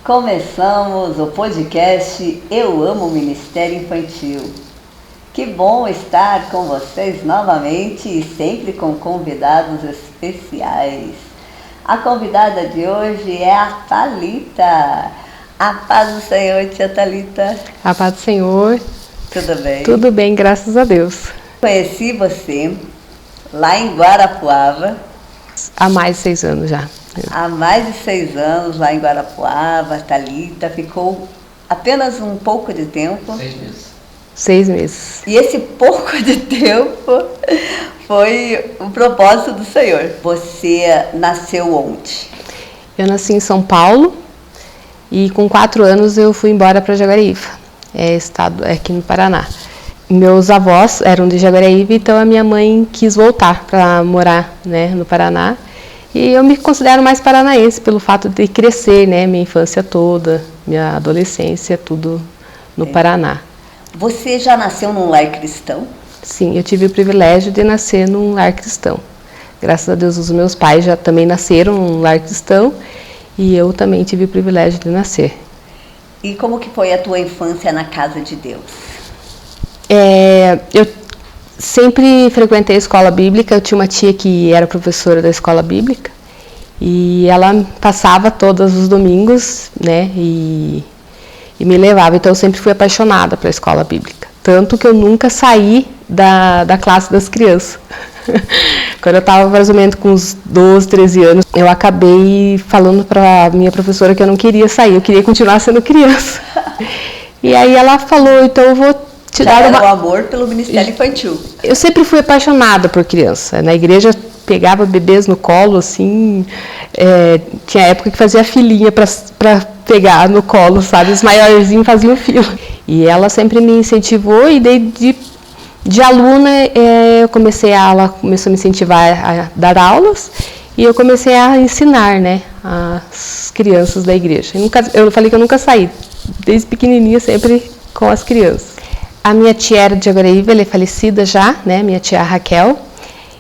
Começamos o podcast Eu Amo o Ministério Infantil. Que bom estar com vocês novamente e sempre com convidados especiais. A convidada de hoje é a Thalita. A paz do Senhor, tia Thalita. A paz do Senhor. Tudo bem? Tudo bem, graças a Deus. Conheci você lá em Guarapuava. Há mais de 6 anos já. Há mais de 6 anos lá em Guarapuava, a Thalita ficou apenas um pouco de tempo. 6 meses. 6 meses. E esse pouco de tempo foi o propósito do Senhor. Você nasceu onde? Eu nasci em São Paulo e com 4 anos eu fui embora para Jaguariúva, estado aqui no Paraná. Meus avós eram de Jaguariúva, então a minha mãe quis voltar para morar, no Paraná. E eu me considero mais paranaense pelo fato de crescer, minha infância toda, minha adolescência, tudo no Paraná. Você já nasceu num lar cristão? Sim, eu tive o privilégio de nascer num lar cristão. Graças a Deus, os meus pais já também nasceram num lar cristão e eu também tive o privilégio de nascer. E como que foi a tua infância na casa de Deus? Eu sempre frequentei a escola bíblica. Eu tinha uma tia que era professora da escola bíblica e ela passava todos os domingos, e me levava. Então eu sempre fui apaixonada pela escola bíblica, tanto que eu nunca saí da classe das crianças. Quando eu estava mais ou menos com uns 12, 13 anos, eu acabei falando para minha professora que eu não queria sair, eu queria continuar sendo criança. E aí ela falou, então eu vou te dar era o amor pelo Ministério Infantil. Eu sempre fui apaixonada por criança. Na igreja pegava bebês no colo, assim, tinha época que fazia filinha para pegar no colo, sabe? Os maiorzinhos faziam fila. E ela sempre me incentivou e de aluna ela começou a me incentivar a dar aulas e eu comecei a ensinar, as crianças da igreja. Eu falei que eu nunca saí, desde pequenininha sempre com as crianças. A minha tia era de Jaguariúva, ela é falecida já, minha tia Raquel,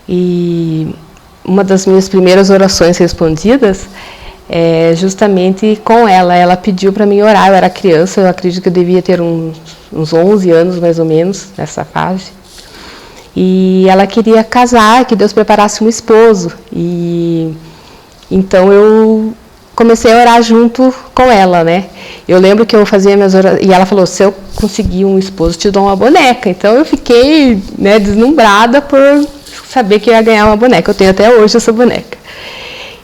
e uma das minhas primeiras orações respondidas é justamente com ela. Ela pediu para mim orar, eu era criança, eu acredito que eu devia ter uns 11 anos mais ou menos, nessa fase. E ela queria casar, que Deus preparasse um esposo, e então eu comecei a orar junto com ela, Eu lembro que eu fazia minhas orações, e ela falou, se eu conseguir um esposo, te dou uma boneca. Então eu fiquei, deslumbrada por saber que eu ia ganhar uma boneca. Eu tenho até hoje essa boneca.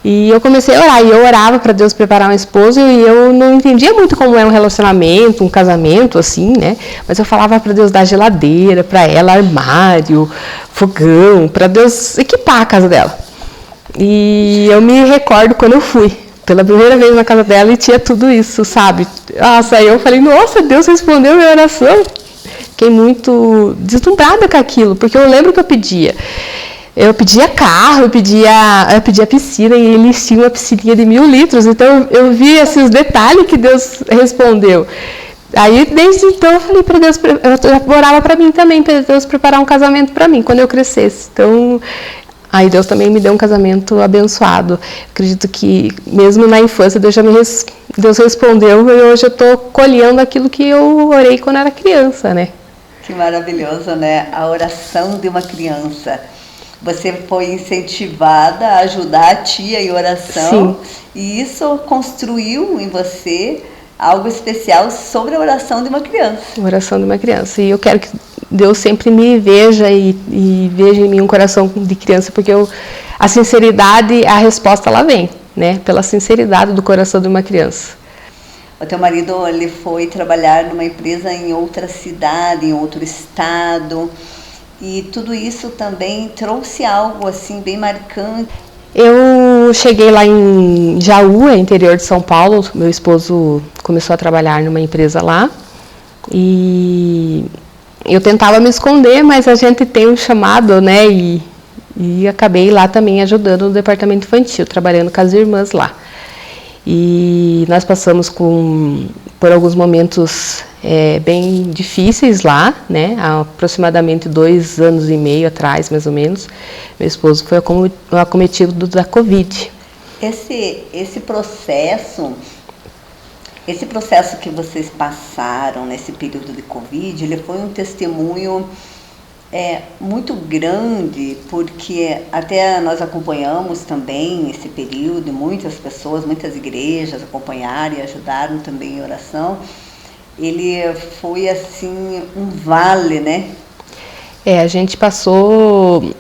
E eu comecei a orar, e eu orava para Deus preparar um esposo, e eu não entendia muito como é um relacionamento, um casamento, assim, Mas eu falava para Deus dar geladeira para ela, armário, fogão, para Deus equipar a casa dela. E eu me recordo quando eu fui pela primeira vez na casa dela e tinha tudo isso, sabe? Nossa, aí eu falei, nossa, Deus respondeu a minha oração. Fiquei muito deslumbrada com aquilo, porque eu lembro que eu pedia. Eu pedia carro, eu pedia piscina, e eles tinham uma piscininha de 1000 litros, então eu vi os detalhes que Deus respondeu. Aí, desde então, eu falei para Deus, eu orava para mim também, para Deus preparar um casamento para mim, quando eu crescesse. Então, aí Deus também me deu um casamento abençoado. Acredito que mesmo na infância Deus respondeu, e hoje eu estou colhendo aquilo que eu orei quando era criança, Que maravilhoso, a oração de uma criança. Você foi incentivada a ajudar a tia em oração. Sim. E isso construiu em você algo especial sobre a oração de uma criança. Oração de uma criança. E eu quero que Deus sempre me veja e veja em mim um coração de criança, porque a sinceridade, a resposta ela vem, pela sinceridade do coração de uma criança. O teu marido, ele foi trabalhar numa empresa em outra cidade, em outro estado, e tudo isso também trouxe algo assim bem marcante. Eu cheguei lá em Jaú, interior de São Paulo. Meu esposo começou a trabalhar numa empresa lá e eu tentava me esconder, mas a gente tem um chamado, e acabei lá também ajudando no departamento infantil, trabalhando com as irmãs lá. E nós passamos por alguns momentos bem difíceis lá, há aproximadamente 2 anos e meio atrás, mais ou menos. Meu esposo foi acometido da Covid. Esse processo Esse processo que vocês passaram nesse período de Covid, ele foi um testemunho muito grande, porque até nós acompanhamos também esse período, muitas pessoas, muitas igrejas acompanharam e ajudaram também em oração. Ele foi assim um vale, né? A gente passou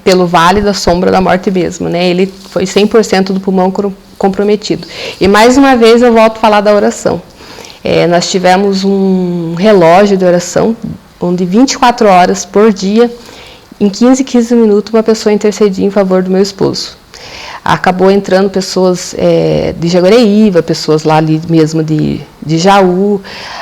pelo vale da sombra da morte mesmo, né? Ele foi 100% do pulmão comprometido. E mais uma vez eu volto a falar da oração. Nós tivemos um relógio de oração, onde 24 horas por dia, em 15 minutos, uma pessoa intercedia em favor do meu esposo. Acabou entrando pessoas de Jaguareíva, pessoas lá ali mesmo de Jaú,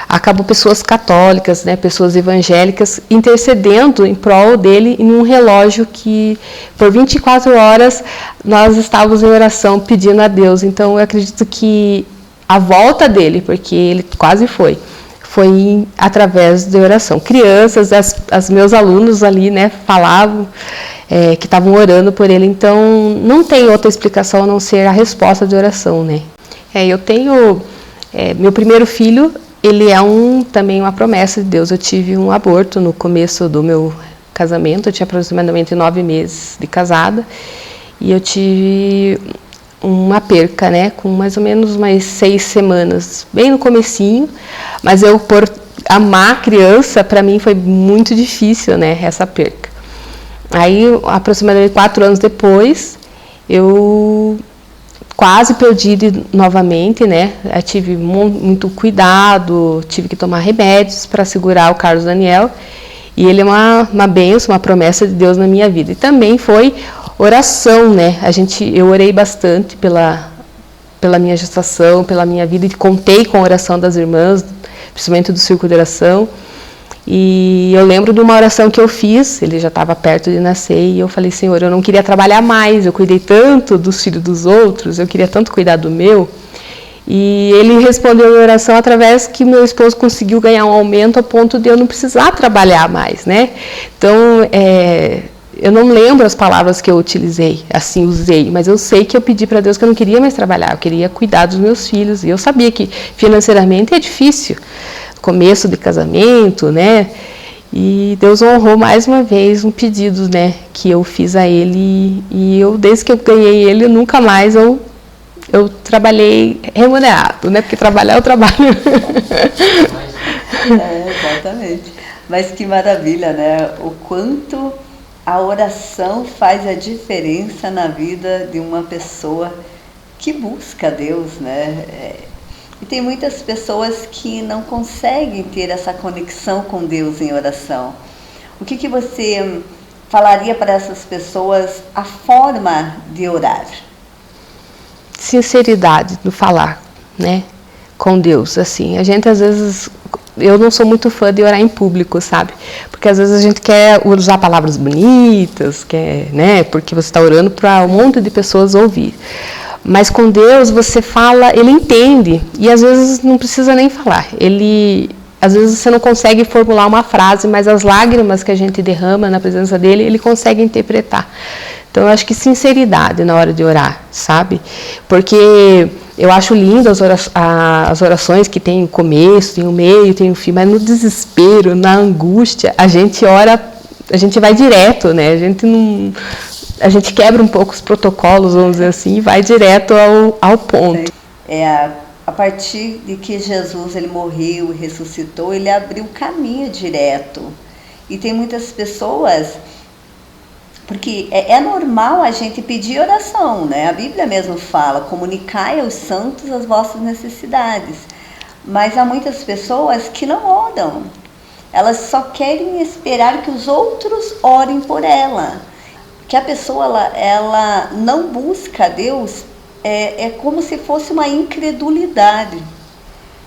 acabou pessoas católicas, né, pessoas evangélicas, intercedendo em prol dele em um relógio que, por 24 horas, nós estávamos em oração pedindo a Deus. Então, eu acredito que a volta dele, porque ele quase foi através da oração. Crianças, as meus alunos ali, né, falavam que estavam orando por ele. Então, não tem outra explicação a não ser a resposta de oração, né. Eu tenho meu primeiro filho, ele também uma promessa de Deus. Eu tive um aborto no começo do meu casamento, eu tinha aproximadamente 9 meses de casada, e eu tive uma perca, né, com mais ou menos umas 6 semanas, bem no comecinho, mas por amar a criança, para mim foi muito difícil, né, essa perca. Aí, aproximadamente 4 anos depois, eu quase perdi novamente, né, eu tive muito cuidado, tive que tomar remédios para segurar o Carlos Daniel, e ele é uma bênção, uma promessa de Deus na minha vida. E também foi oração, né? Eu orei bastante pela minha gestação, pela minha vida, e contei com a oração das irmãs, principalmente do círculo de oração. E eu lembro de uma oração que eu fiz, ele já estava perto de nascer, e eu falei: Senhor, eu não queria trabalhar mais, eu cuidei tanto dos filhos dos outros, eu queria tanto cuidar do meu. E ele respondeu a minha oração através que meu esposo conseguiu ganhar um aumento a ponto de eu não precisar trabalhar mais, né? Então, eu não lembro as palavras que eu utilizei, assim usei, mas eu sei que eu pedi para Deus que eu não queria mais trabalhar, eu queria cuidar dos meus filhos, e eu sabia que financeiramente é difícil, começo de casamento, né? E Deus honrou mais uma vez um pedido, né, que eu fiz a ele, e eu, desde que eu ganhei ele, nunca mais eu trabalhei remunerado, né? Porque trabalhar eu trabalho. Exatamente. Mas que maravilha, né? O quanto a oração faz a diferença na vida de uma pessoa que busca Deus, né? E tem muitas pessoas que não conseguem ter essa conexão com Deus em oração. O que você falaria para essas pessoas, a forma de orar? Sinceridade no falar, né, com Deus, assim, a gente às vezes, eu não sou muito fã de orar em público, sabe, porque às vezes a gente quer usar palavras bonitas, né, porque você está orando para um monte de pessoas ouvir, mas com Deus você fala, Ele entende, e às vezes não precisa nem falar, às vezes você não consegue formular uma frase, mas as lágrimas que a gente derrama na presença dEle, Ele consegue interpretar. Então, eu acho que sinceridade na hora de orar, sabe? Porque eu acho lindo as orações que tem o começo, tem o meio, tem o fim, mas no desespero, na angústia, a gente ora, a gente vai direto, né? A gente quebra um pouco os protocolos, vamos dizer assim, e vai direto ao ponto. A partir de que Jesus ele morreu e ressuscitou, ele abriu caminho direto. E tem muitas pessoas... Porque é normal a gente pedir oração, né? A Bíblia mesmo fala, comunicai aos santos as vossas necessidades. Mas há muitas pessoas que não oram. Elas só querem esperar que os outros orem por ela. Que a pessoa ela não busca a Deus, é como se fosse uma incredulidade.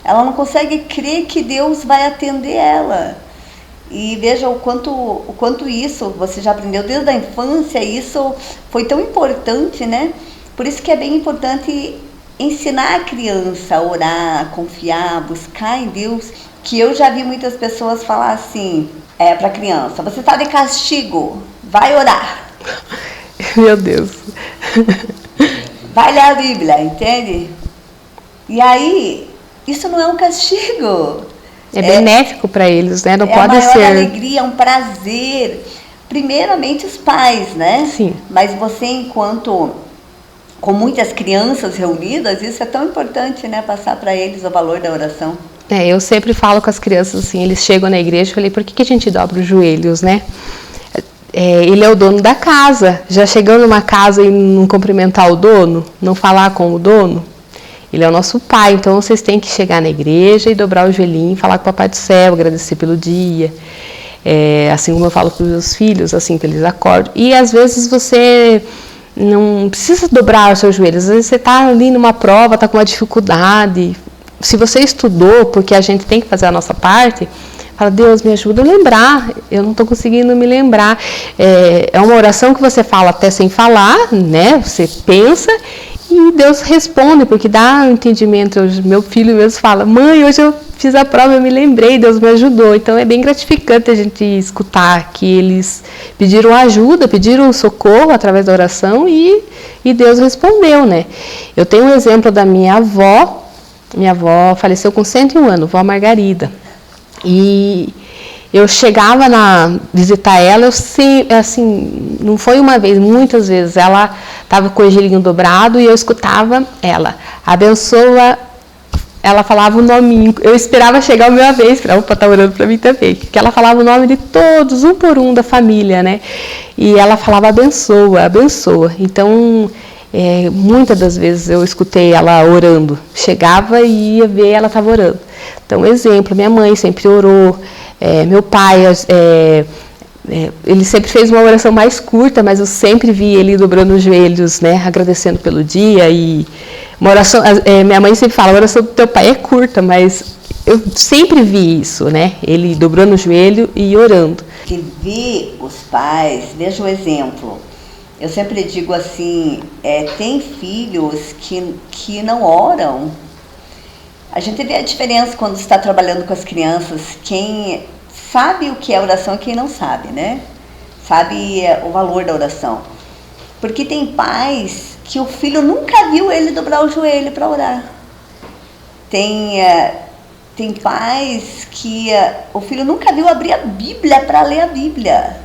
Ela não consegue crer que Deus vai atender ela. E veja o quanto isso, você já aprendeu desde a infância, isso foi tão importante, né? Por isso que é bem importante ensinar a criança a orar, a confiar, a buscar em Deus. Que eu já vi muitas pessoas falar assim, para a criança, você está de castigo, vai orar. Meu Deus. Vai ler a Bíblia, entende? E aí, isso não é um castigo. É benéfico para eles, né? Não é pode ser. É a maior alegria, é um prazer. Primeiramente os pais, né? Sim. Mas você, enquanto com muitas crianças reunidas, isso é tão importante, né? Passar para eles o valor da oração. Eu sempre falo com as crianças assim, eles chegam na igreja e falei, por que a gente dobra os joelhos, né? Ele é o dono da casa. Já chegando numa casa e não cumprimentar o dono, não falar com o dono, ele é o nosso pai. Então vocês têm que chegar na igreja e dobrar o joelhinho, falar com o Papai do Céu, agradecer pelo dia. Assim como eu falo para os meus filhos, assim que eles acordam. E às vezes você não precisa dobrar os seus joelhos. Às vezes você está ali numa prova, está com uma dificuldade. Se você estudou, porque a gente tem que fazer a nossa parte, fala, Deus, me ajuda a lembrar, eu não estou conseguindo me lembrar. É uma oração que você fala até sem falar, né? Você pensa e Deus responde, porque dá um entendimento. Meu filho mesmo fala, mãe, hoje eu fiz a prova, eu me lembrei, Deus me ajudou. Então é bem gratificante a gente escutar que eles pediram ajuda, pediram socorro através da oração e Deus respondeu, né? Eu tenho um exemplo da minha avó. Minha avó faleceu com 101 anos, vó Margarida. E eu chegava visitar ela, eu sei, assim, não foi uma vez, muitas vezes, ela estava com o joelhinho dobrado e eu escutava ela, abençoa, ela falava o nominho, eu esperava chegar a minha vez para ela estar orando para mim também, porque ela falava o nome de todos, um por um da família, né? E ela falava abençoa, abençoa. Então, muitas das vezes eu escutei ela orando, chegava e ia ver, ela estava orando. Então, exemplo, minha mãe sempre orou, meu pai, ele sempre fez uma oração mais curta, mas eu sempre vi ele dobrando os joelhos, né, agradecendo pelo dia. E uma oração, minha mãe sempre fala, a oração do teu pai é curta, mas eu sempre vi isso, né, ele dobrando o joelho e orando. Que vi os pais, veja o exemplo. Eu sempre digo assim, tem filhos que não oram. A gente vê a diferença quando está trabalhando com as crianças, quem sabe o que é oração e quem não sabe, né? Sabe o valor da oração. Porque tem pais que o filho nunca viu ele dobrar o joelho para orar. Tem pais que o filho nunca viu abrir a Bíblia para ler a Bíblia.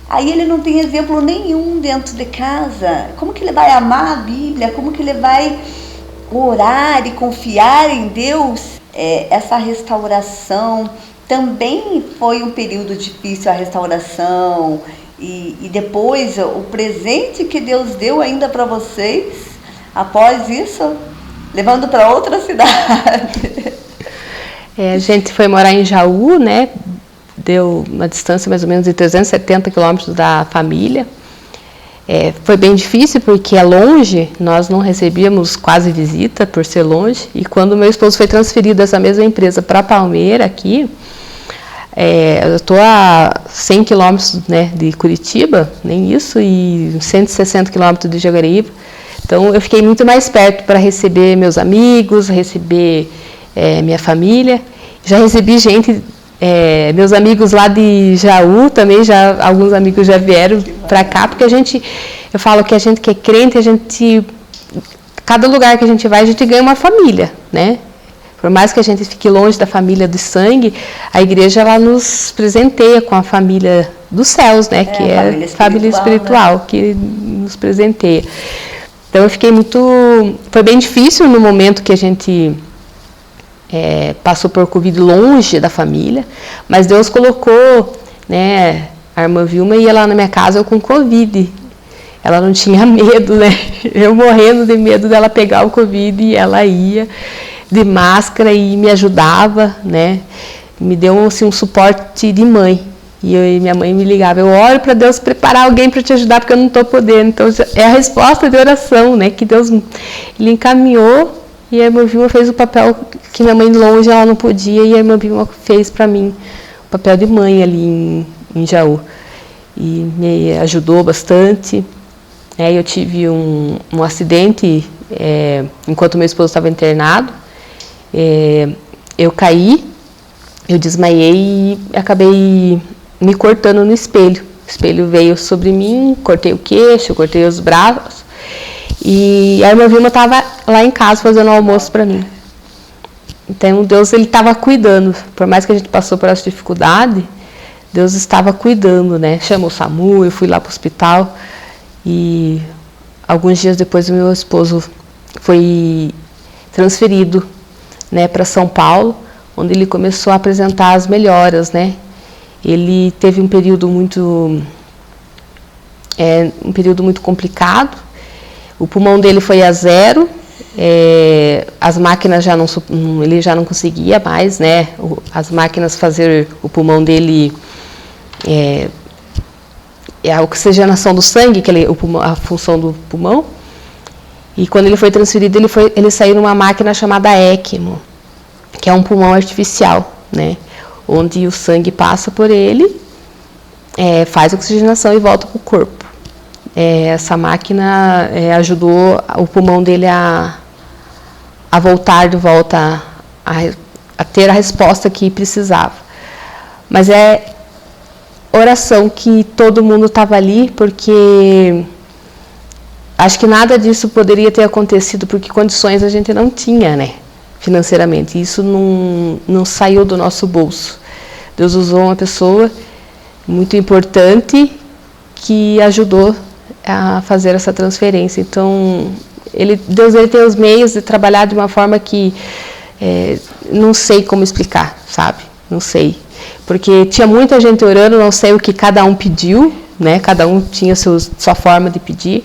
Aí ele não tem exemplo nenhum dentro de casa. Como que ele vai amar a Bíblia? Como que ele vai orar e confiar em Deus? Essa restauração também foi um período difícil, a restauração. E depois o presente que Deus deu ainda para vocês, após isso, levando para outra cidade. A gente foi morar em Jaú, né? Deu uma distância mais ou menos de 370 quilômetros da família. Foi bem difícil porque é longe, nós não recebíamos quase visita por ser longe. E quando meu esposo foi transferido dessa mesma empresa para Palmeira, aqui, eu estou a 100 quilômetros, né, de Curitiba, nem isso, e 160 quilômetros de Jaguaribe. Então eu fiquei muito mais perto para receber meus amigos, receber minha família. Já recebi gente... meus amigos lá de Jaú também, alguns amigos já vieram para cá, porque eu falo que a gente que é crente, cada lugar que a gente vai, a gente ganha uma família, né? Por mais que a gente fique longe da família do sangue, a igreja ela nos presenteia com a família dos céus, né? Que é a família espiritual, né? Que nos presenteia. Então eu fiquei foi bem difícil no momento que a gente passou por Covid longe da família, mas Deus colocou, né, a irmã Vilma ia lá na minha casa eu com Covid. Ela não tinha medo, né? Eu morrendo de medo dela pegar o Covid e ela ia de máscara e me ajudava, né? Me deu assim, um suporte de mãe. E minha mãe me ligava, eu oro para Deus preparar alguém para te ajudar porque eu não estou podendo. Então é a resposta de oração, né? Que Deus ele encaminhou. E a irmã Vilma fez o papel que minha mãe longe ela não podia, e a irmã Vilma fez para mim o papel de mãe ali em Jaú. E me ajudou bastante. Eu tive um acidente enquanto meu esposo estava internado. Eu caí, eu desmaiei e acabei me cortando no espelho. O espelho veio sobre mim, cortei o queixo, cortei os braços. E a irmã Vilma estava lá em casa fazendo almoço para mim. Então Deus ele estava cuidando, por mais que a gente passou por essa dificuldade, Deus estava cuidando, né? Chamou o SAMU, eu fui lá para o hospital e alguns dias depois o meu esposo foi transferido, né, para São Paulo, onde ele começou a apresentar as melhoras, né? Ele teve um período muito complicado. O pulmão dele foi a zero. As máquinas ele já não conseguia mais, né? As máquinas fazer o pulmão dele a oxigenação do sangue, a função do pulmão. E quando ele foi transferido, ele saiu numa máquina chamada ECMO, que é um pulmão artificial, né? Onde o sangue passa por ele, faz oxigenação e volta para o corpo. Essa máquina ajudou o pulmão dele a voltar de volta a ter a resposta que precisava. Mas oração que todo mundo estava ali, porque acho que nada disso poderia ter acontecido, porque condições a gente não tinha, né? Financeiramente. Isso não saiu do nosso bolso. Deus usou uma pessoa muito importante que ajudou a fazer essa transferência. Então, Deus ele tem os meios de trabalhar de uma forma que não sei como explicar, sabe? Não sei. Porque tinha muita gente orando, não sei o que cada um pediu, né? Cada um tinha sua forma de pedir.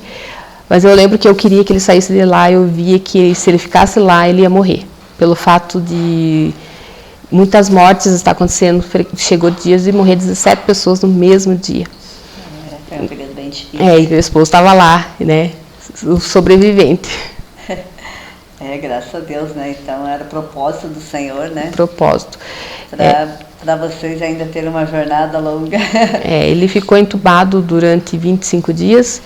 Mas eu lembro que eu queria que ele saísse de lá, eu via que se ele ficasse lá, ele ia morrer. Pelo fato de muitas mortes estar acontecendo, chegou dias de morrer 17 pessoas no mesmo dia. Foi um período bem difícil. E meu esposo estava lá, né? O sobrevivente. Graças a Deus, né? Então era propósito do Senhor, né? Propósito. Para vocês ainda terem uma jornada longa. Ele ficou entubado durante 25 dias.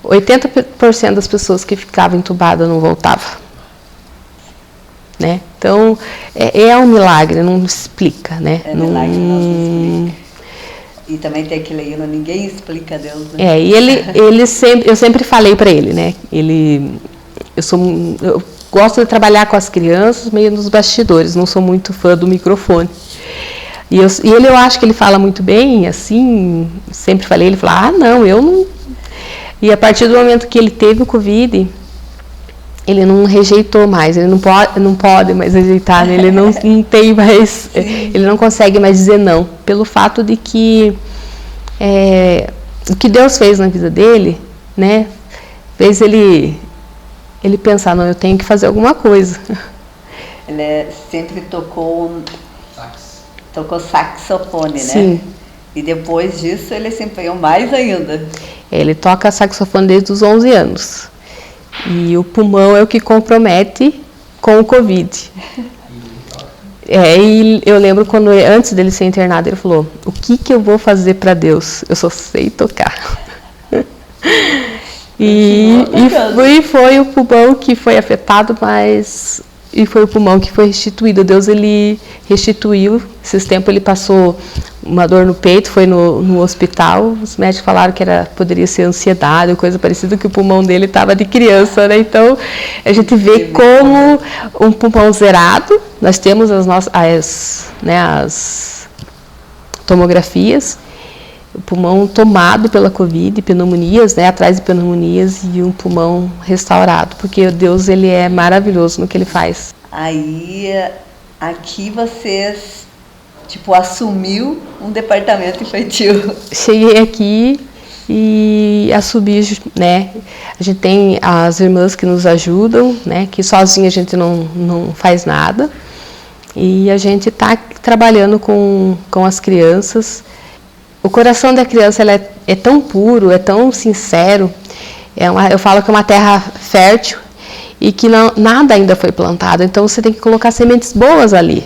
80% das pessoas que ficavam entubadas não voltavam. Né? Então, é um milagre, não explica, né? Milagre não se explica. E também tem aquele hino, ninguém explica a Deus, né? E eu sempre falei para ele, né? Eu gosto de trabalhar com as crianças, meio nos bastidores, não sou muito fã do microfone. E eu acho que ele fala muito bem, assim, sempre falei, ele fala, não, eu não... E a partir do momento que ele teve o Covid, ele não rejeitou mais, ele não pode mais rejeitar, né? Ele não tem mais, ele não consegue mais dizer não, pelo fato de que o que Deus fez na vida dele, né, fez ele pensar, não, eu tenho que fazer alguma coisa. Ele sempre tocou saxofone, Sim. Né? E depois disso ele se empenhou mais ainda. Ele toca saxofone desde os 11 anos. E o pulmão é o que compromete com o Covid. E eu lembro quando, antes dele ser internado, ele falou, o que eu vou fazer para Deus? Eu só sei tocar. E foi o pulmão que foi afetado, mas... E foi o pulmão que foi restituído. Deus, ele restituiu. Esses tempos ele passou uma dor no peito, foi no hospital. Os médicos falaram que poderia ser ansiedade ou coisa parecida, que o pulmão dele estava de criança, né? Então, a gente vê como um pulmão zerado. Nós temos as tomografias. O pulmão tomado pela Covid, pneumonias, né, atrás de pneumonias, e um pulmão restaurado, porque Deus, ele é maravilhoso no que ele faz. Aí, aqui vocês, assumiu um departamento infantil. Cheguei aqui e assumi, né, a gente tem as irmãs que nos ajudam, né, que sozinha a gente não faz nada, e a gente está trabalhando com as crianças. O coração da criança é tão puro, é tão sincero. Eu falo que é uma terra fértil e que nada ainda foi plantado. Então, você tem que colocar sementes boas ali.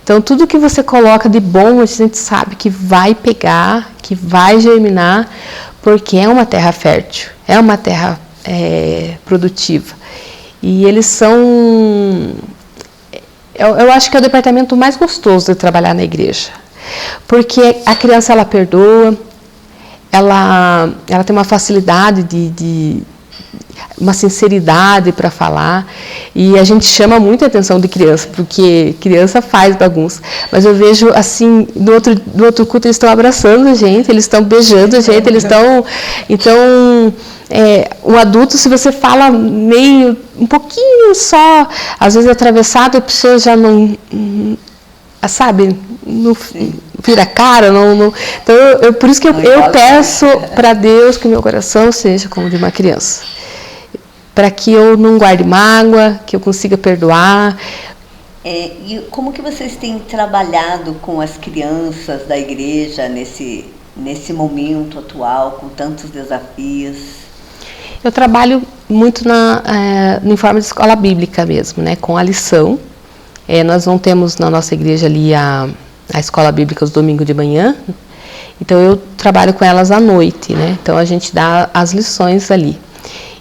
Então, tudo que você coloca de bom, a gente sabe que vai pegar, que vai germinar, porque é uma terra fértil, é uma terra produtiva. E eles são... Eu acho que é o departamento mais gostoso de trabalhar na igreja. Porque a criança, ela perdoa, ela tem uma facilidade de uma sinceridade para falar, e a gente chama muito a atenção de criança, porque criança faz bagunça, mas eu vejo assim, no outro culto eles estão abraçando a gente, eles estão beijando a gente, eles estão, então, um adulto, se você fala meio, um pouquinho só, às vezes atravessado, a pessoa já não, sabe, não vira cara, não. Então, por isso que eu peço para Deus que o meu coração seja como de uma criança, para que eu não guarde mágoa, que eu consiga perdoar. E como que vocês têm trabalhado com as crianças da igreja nesse momento atual, com tantos desafios? Eu trabalho muito em forma de escola bíblica mesmo, né, com a lição. Nós não temos na nossa igreja ali a escola bíblica os domingos de manhã, então eu trabalho com elas à noite, né? Então a gente dá as lições ali.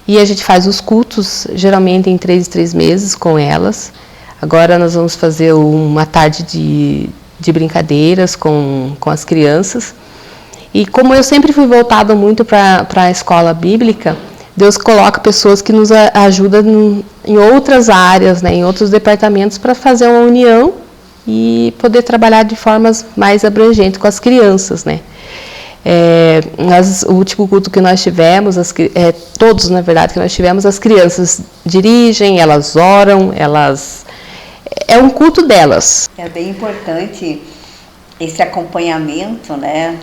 E a gente faz os cultos, geralmente em 3 em 3 meses com elas. Agora nós vamos fazer uma tarde de brincadeiras com as crianças. E como eu sempre fui voltada muito para a escola bíblica, Deus coloca pessoas que nos ajudam em outras áreas, né, em outros departamentos, para fazer uma união e poder trabalhar de formas mais abrangentes com as crianças, né. O último culto que nós tivemos, todos na verdade que nós tivemos, as crianças dirigem, elas oram, é um culto delas. É bem importante esse acompanhamento, né,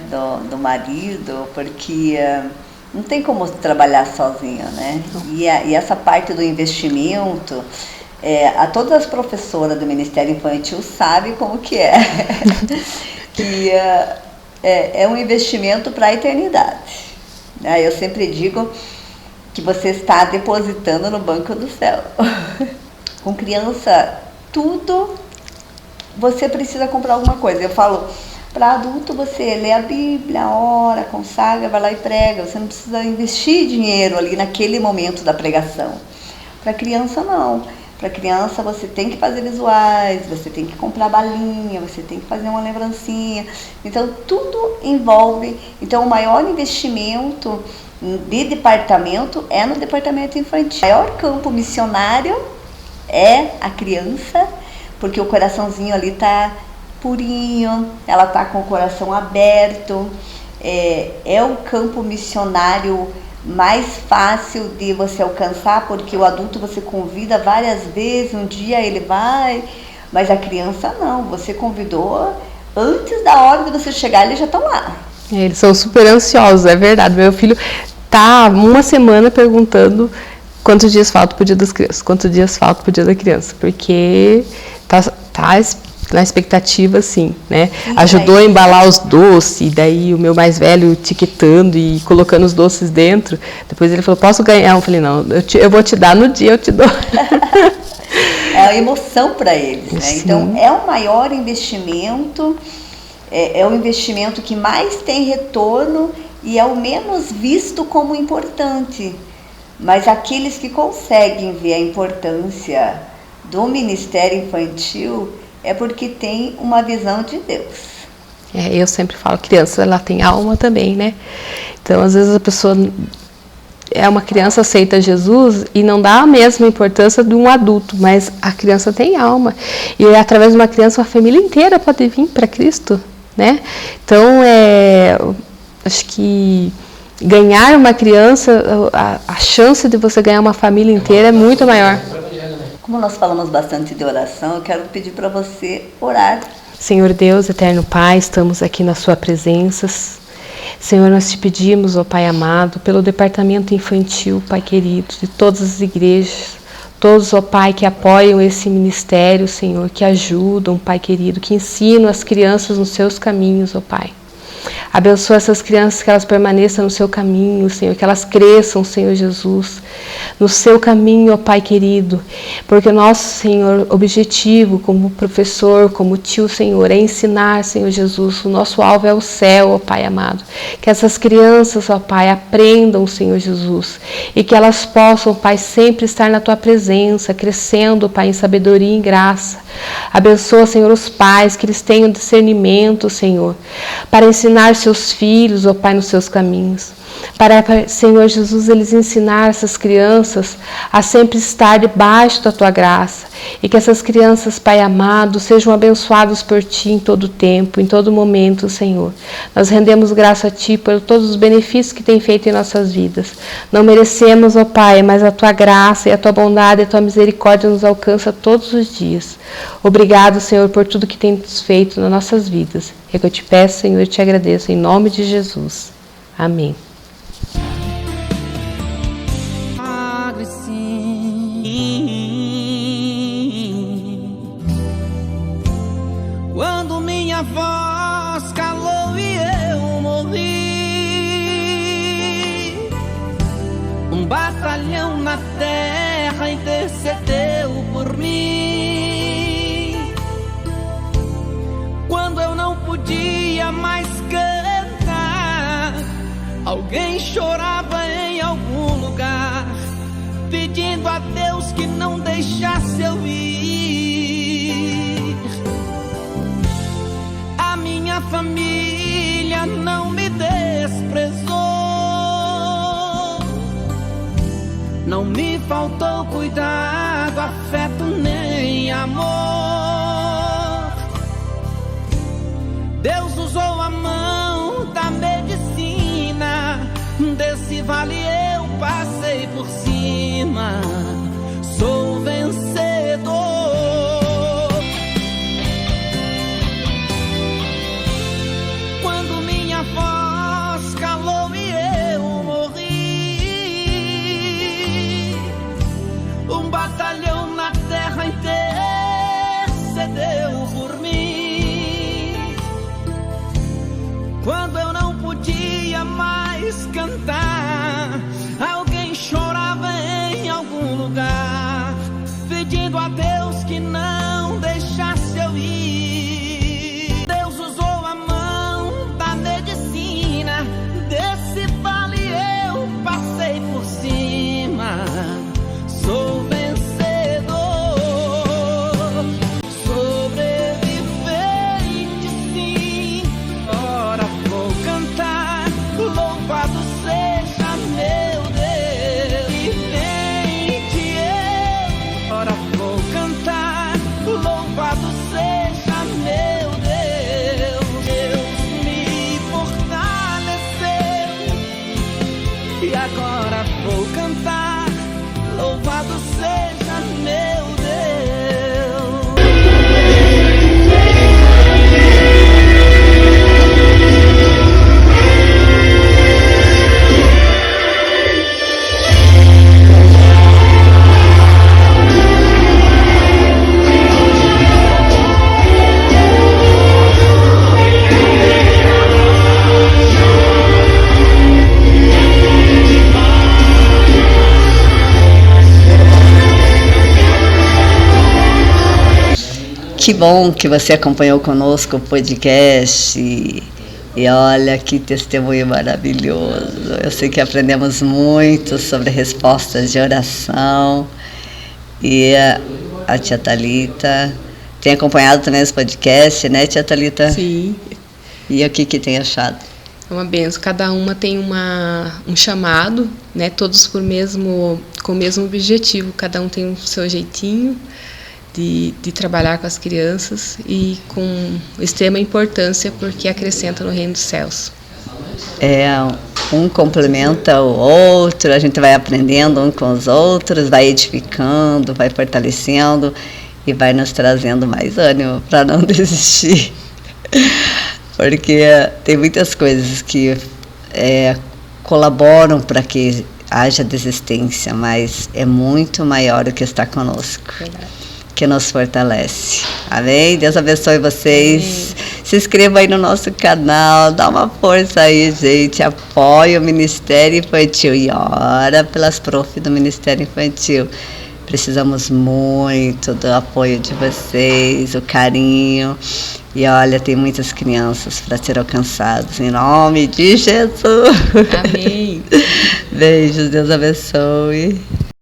do marido, porque não tem como trabalhar sozinho, né? E essa parte do investimento, todas as professoras do Ministério Infantil sabem como que é. Que é um investimento para a eternidade. Eu sempre digo que você está depositando no banco do céu. Com criança, tudo você precisa comprar alguma coisa. Eu falo, para adulto você lê a Bíblia, ora, consagra, vai lá e prega. Você não precisa investir dinheiro ali naquele momento da pregação. Para criança não. Para criança você tem que fazer visuais, você tem que comprar balinha, você tem que fazer uma lembrancinha. Então tudo envolve. Então o maior investimento de departamento é no departamento infantil. O maior campo missionário é a criança, porque o coraçãozinho ali está purinho, ela está com o coração aberto. É o campo missionário mais fácil de você alcançar, porque o adulto você convida várias vezes, um dia ele vai, mas a criança não, você convidou, antes da hora de você chegar eles já estão lá. Eles são super ansiosos, é verdade. Meu filho tá uma semana perguntando quantos dias faltam pro Dia das Crianças, quantos dias faltam pro Dia da Criança, porque tá na expectativa, assim, né? Sim, ajudou a embalar os doces, e daí o meu mais velho etiquetando e colocando os doces dentro. Depois ele falou, posso ganhar? Eu falei, não, eu vou te dar no dia, eu te dou. É a emoção para eles, né? Sim. Então, é o maior investimento, é o investimento que mais tem retorno e é o menos visto como importante. Mas aqueles que conseguem ver a importância do Ministério Infantil é porque tem uma visão de Deus. Eu sempre falo, criança, ela tem alma também, né? Então, às vezes a pessoa uma criança aceita Jesus e não dá a mesma importância de um adulto, mas a criança tem alma. E através de uma criança, a família inteira pode vir para Cristo, né? Então, acho que ganhar uma criança, a chance de você ganhar uma família inteira é muito maior. Como nós falamos bastante de oração, eu quero pedir para você orar. Senhor Deus, eterno Pai, estamos aqui na sua presença. Senhor, nós te pedimos, ó Pai amado, pelo departamento infantil, Pai querido, de todas as igrejas, todos, ó Pai, que apoiam esse ministério, Senhor, que ajudam, Pai querido, que ensinam as crianças nos seus caminhos, ó Pai. Abençoa essas crianças, que elas permaneçam no seu caminho, Senhor, que elas cresçam, Senhor Jesus, no seu caminho, ó Pai querido, porque o nosso, Senhor, objetivo como professor, como tio, Senhor, é ensinar, Senhor Jesus, o nosso alvo é o céu, ó Pai amado, que essas crianças, ó Pai, aprendam, Senhor Jesus, e que elas possam, Pai, sempre estar na Tua presença, crescendo, Pai, em sabedoria e em graça. Abençoa, Senhor, os pais, que eles tenham discernimento, Senhor, para ensinar seus filhos, ó Pai, nos seus caminhos. para, Senhor Jesus, eles ensinar essas crianças a sempre estar debaixo da Tua graça, e que essas crianças, Pai amado, sejam abençoadas por Ti em todo tempo, em todo momento, Senhor. Nós rendemos graça a Ti por todos os benefícios que tem feito em nossas vidas. Não merecemos, ó Pai, mas a Tua graça e a Tua bondade e a Tua misericórdia nos alcança todos os dias. Obrigado, Senhor, por tudo que tens feito nas nossas vidas. É que eu te peço, Senhor, e te agradeço em nome de Jesus. Amém. Quando minha voz calou e eu morri, um batalhão na terra intercedeu por mim. Quando eu não podia mais cantar, alguém chorava em algum lugar, pedindo a Deus que não deixasse eu ir. A minha família não me desprezou, não me faltou cuidado, afeto nem amor. Deus usou a mão da medicina, desse vale eu passei por cima, sou vencedor. Quando minha voz calou e eu morri, um batalhão na terra intercedeu por mim. Quando eu não podia mais cantar, alguém chorava em algum lugar, pedindo a Deus que não deixasse eu ir. Deus usou a mão da medicina, desse vale eu passei por cima, sou vencedor, sobrevivente sim. Ora vou cantar, louvado seja meu Deus, vivente eu. Ora vou cantar, louvado seja meu Deus. Deus me fortaleceu e agora vou cantar, louvado seja meu Deus. Que bom que você acompanhou conosco o podcast. E olha que testemunho maravilhoso. Eu sei que aprendemos muito sobre respostas de oração. E a tia Thalita tem acompanhado também esse podcast, né, tia Thalita? Sim. E o que tem achado? É uma benção. Cada uma tem um chamado, né? Todos com o mesmo objetivo. Cada um tem o seu jeitinho de trabalhar com as crianças e com extrema importância porque acrescenta no reino dos céus. Um complementa o outro, a gente vai aprendendo um com os outros, vai edificando, vai fortalecendo e vai nos trazendo mais ânimo para não desistir. Porque tem muitas coisas que colaboram para que haja desistência, mas é muito maior o que está conosco. Verdade. Que nos fortalece. Amém? Deus abençoe vocês. Amém. Se inscreva aí no nosso canal, dá uma força aí, gente. Apoie o Ministério Infantil e ora pelas profs do Ministério Infantil. Precisamos muito do apoio de vocês, o carinho. E olha, tem muitas crianças para ser alcançadas. Em nome de Jesus. Amém. Beijos, Deus abençoe.